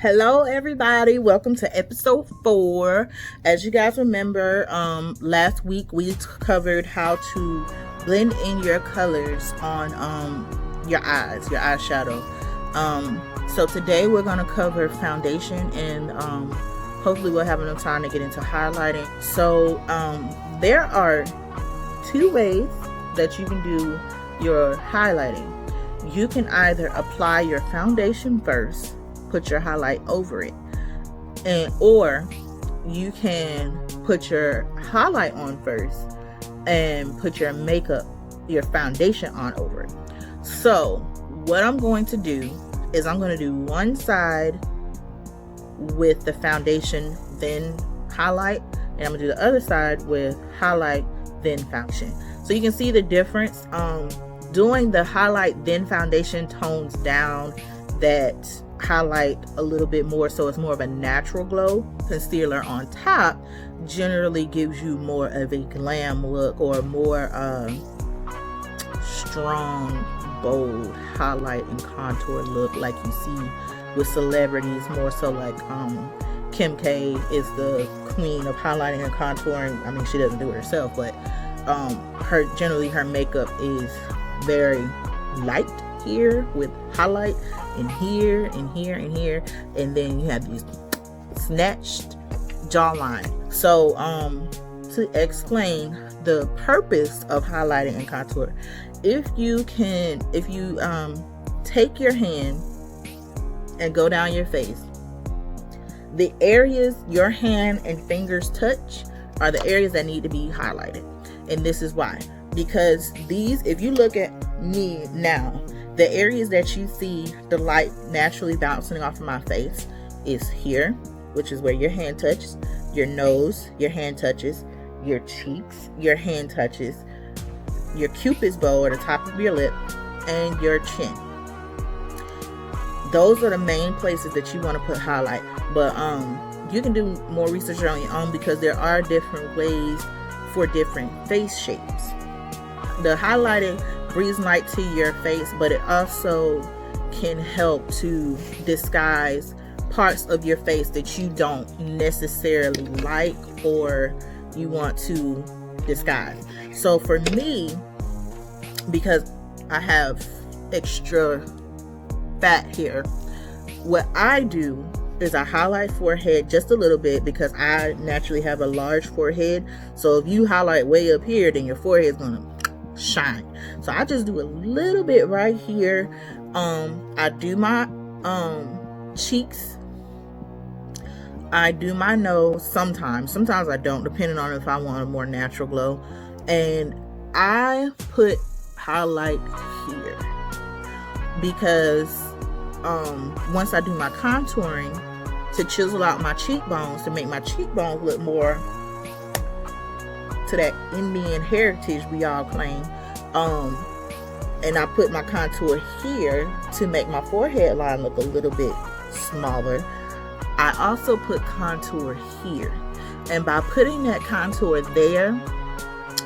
Hello everybody, welcome to episode 4. As you guys remember, last week we covered how to blend in your colors on your eyes, your eyeshadow. So today we're going to cover foundation, and hopefully we'll have enough time to get into highlighting. So there are 2 ways that you can do your highlighting. You can either apply your foundation first, put your highlight over it, or you can put your highlight on first and put your makeup, your foundation on over it. So what I'm going to do is I'm going to do one side with the foundation then highlight, and I'm going to do the other side with highlight then foundation. So you can see the difference. Doing the highlight then foundation tones down that highlight a little bit more, so it's more of a natural glow. Concealer on top generally gives you more of a glam look, or more strong, bold highlight and contour look like you see with celebrities, more so like Kim K is the queen of highlighting and contouring. I mean, she doesn't do it herself, but her makeup is very light here with highlight, and here and here and here, and then you have these snatched jawline. So to explain the purpose of highlighting and contour, if you take your hand and go down your face, the areas your hand and fingers touch are the areas that need to be highlighted. And this is why, because these, if you look at me now, the areas that you see the light naturally bouncing off of my face is here, which is where your hand touches, your nose, your hand touches, your cheeks, your hand touches, your cupid's bow or the top of your lip, and your chin. Those are the main places that you want to put highlight. But you can do more research on your own, because there are different ways for different face shapes. The highlighting brings light to your face, but it also can help to disguise parts of your face that you don't necessarily like or you want to disguise. So for me, because I have extra fat here, what I do is I highlight forehead just a little bit, because I naturally have a large forehead. So if you highlight way up here, then your forehead is gonna shine. So I just do a little bit right here. I do my cheeks, I do my nose sometimes I don't, depending on if I want a more natural glow, and I put highlight here because once I do my contouring to chisel out my cheekbones, to make my cheekbones look more to that Indian heritage we all claim, and I put my contour here to make my forehead line look a little bit smaller. I also put contour here, and by putting that contour there,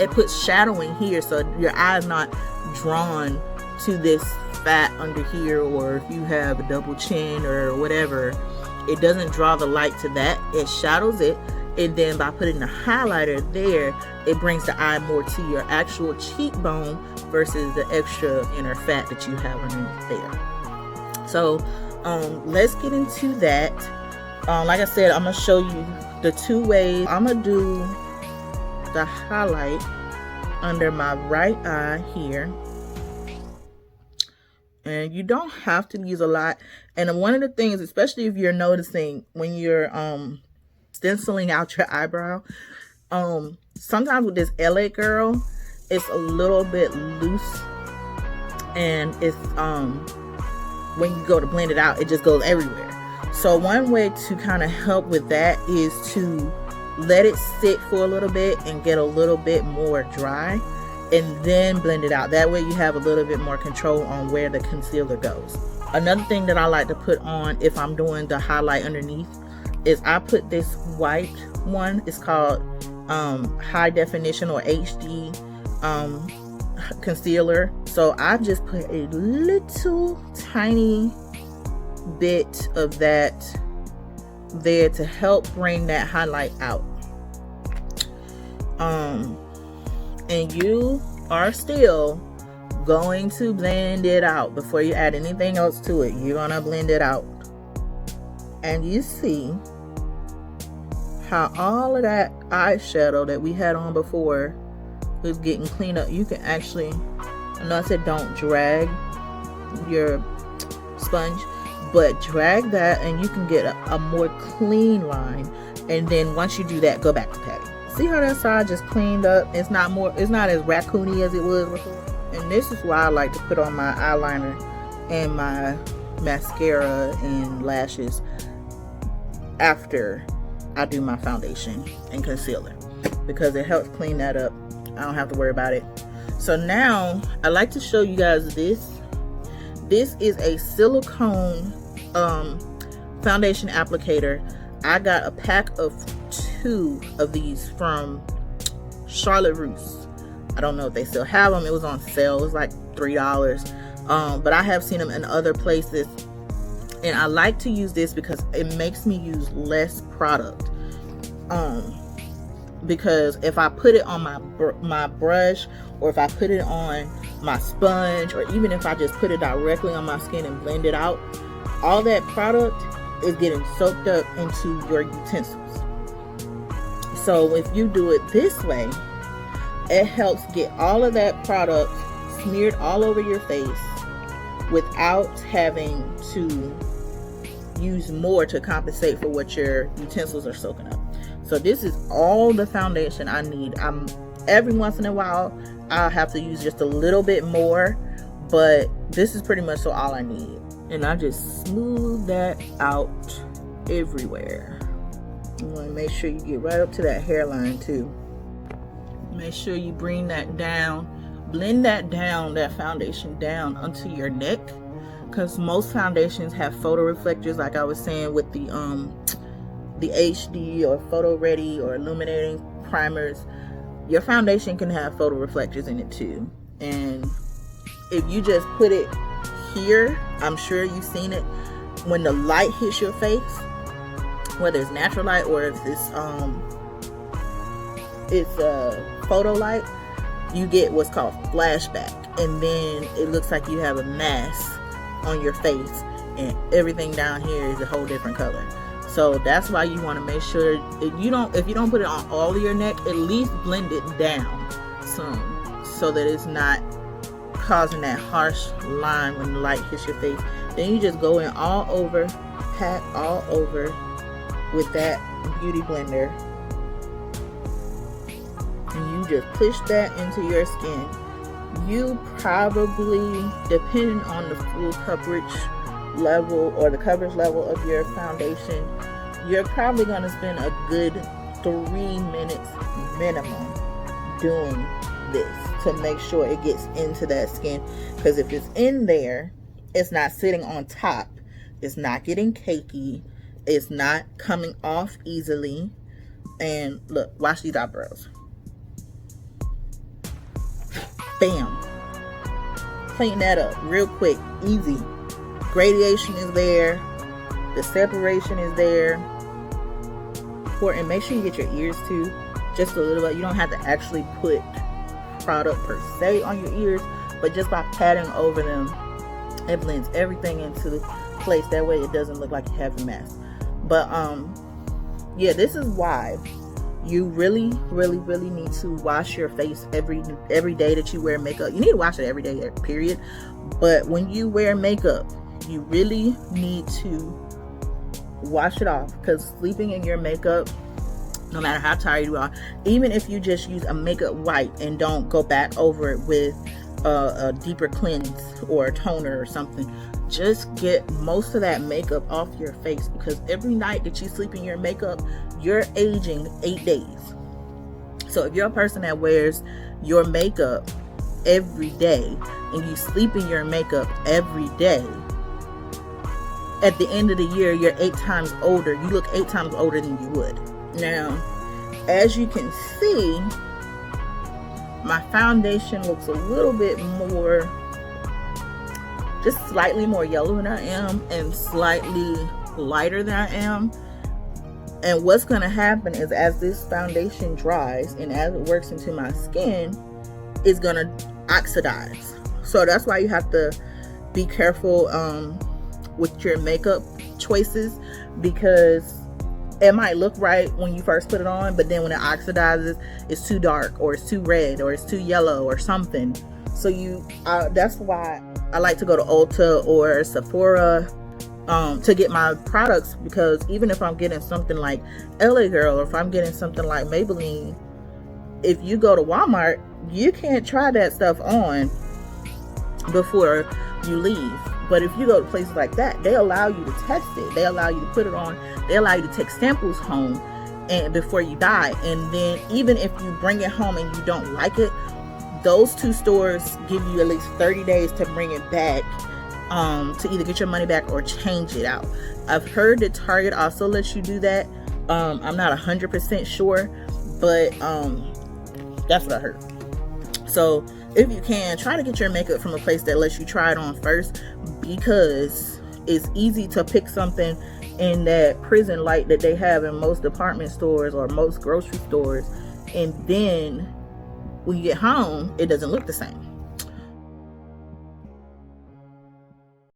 it puts shadowing here, so your eye is not drawn to this fat under here, or if you have a double chin or whatever, it doesn't draw the light to that, it shadows it. And then by putting the highlighter there, it brings the eye more to your actual cheekbone versus the extra inner fat that you have underneath there. So let's get into that. Like I said, I'm gonna show you the 2 ways. I'm gonna do the highlight under my right eye here, and you don't have to use a lot. And one of the things, especially if you're noticing when you're stenciling out your eyebrow, sometimes with this LA Girl, it's a little bit loose, and it's when you go to blend it out, it just goes everywhere. So one way to kind of help with that is to let it sit for a little bit and get a little bit more dry, and then blend it out. That way you have a little bit more control on where the concealer goes. Another thing that I like to put on if I'm doing the highlight underneath is I put this white one. It's called high definition or HD concealer. So I just put a little tiny bit of that there to help bring that highlight out. And you are still going to blend it out before you add anything else to it. You're gonna blend it out, and you see how all of that eyeshadow that we had on before is getting cleaned up. You can actually, I know I said don't drag your sponge, but drag that and you can get a more clean line. And then once you do that, go back to patting. See how that side just cleaned up? It's not as raccoony as it was before. And this is why I like to put on my eyeliner and my mascara and lashes after I do my foundation and concealer, because it helps clean that up. I don't have to worry about it. So now I like to show you guys this. This is a silicone foundation applicator. I got a pack of 2 of these from Charlotte Russe. I don't know if they still have them. It was on sale. It was like $3. But I have seen them in other places. And I like to use this because it makes me use less product. Because if I put it on my brush, or if I put it on my sponge, or even if I just put it directly on my skin and blend it out, all that product is getting soaked up into your utensils. So if you do it this way, it helps get all of that product smeared all over your face without having to use more to compensate for what your utensils are soaking up. So this is all the foundation I need. Every once in a while I'll have to use just a little bit more, but this is pretty much all I need. And I just smooth that out everywhere. You want to make sure you get right up to that hairline too. Make sure you bring that down, blend that down, that foundation down onto your neck, because most foundations have photo reflectors, like I was saying with the HD or photo ready or illuminating primers. Your foundation can have photo reflectors in it too. And if you just put it here, I'm sure you've seen it, when the light hits your face, whether it's natural light or if it's a photo light, you get what's called flashback, and then it looks like you have a mask on your face and everything down here is a whole different color. So that's why you want to make sure if you don't put it on all of your neck, at least blend it down some, so that it's not causing that harsh line when the light hits your face. Then you just go in all over, pat all over with that beauty blender, and you just push that into your skin. You probably, depending on the full coverage level or the coverage level of your foundation, you're probably going to spend a good 3 minutes minimum doing this to make sure it gets into that skin. Because if it's in there, it's not sitting on top, it's not getting cakey, it's not coming off easily. And look, watch these eyebrows. Bam. Clean that up real quick, easy. Gradation is there, the separation is there. And make sure you get your ears too, just a little bit. You don't have to actually put product per se on your ears, but just by patting over them, it blends everything into place. That way it doesn't look like you have a mess. But yeah, this is why you really need to wash your face every day that you wear makeup. You need to wash it every day, period. But when you wear makeup, you really need to wash it off, because sleeping in your makeup, no matter how tired you are, even if you just use a makeup wipe and don't go back over it with a deeper cleanse or a toner or something, just get most of that makeup off your face, because every night that you sleep in your makeup, you're aging 8 days. So if you're a person that wears your makeup every day and you sleep in your makeup every day, at the end of the year, you're 8 times older. You look 8 times older than you would. Now, as you can see, my foundation looks a little bit more, just slightly more yellow than I am and slightly lighter than I am. And what's going to happen is, as this foundation dries and as it works into my skin, it's going to oxidize. So that's why you have to be careful with your makeup choices, because it might look right when you first put it on, but then when it oxidizes, it's too dark, or it's too red, or it's too yellow, or something. So that's why I like to go to Ulta or Sephora to get my products, because even if I'm getting something like LA Girl, or if I'm getting something like Maybelline, if you go to Walmart, you can't try that stuff on before you leave. But if you go to places like that, they allow you to test it. They allow you to put it on. They allow you to take samples home and before you buy. And then even if you bring it home and you don't like it, those two stores give you at least 30 days to bring it back, to either get your money back or change it out. I've heard that Target also lets you do that. I'm not 100% sure, but that's what I heard. So if you can, try to get your makeup from a place that lets you try it on first, because it's easy to pick something in that prison light that they have in most department stores or most grocery stores, and then when you get home, it doesn't look the same.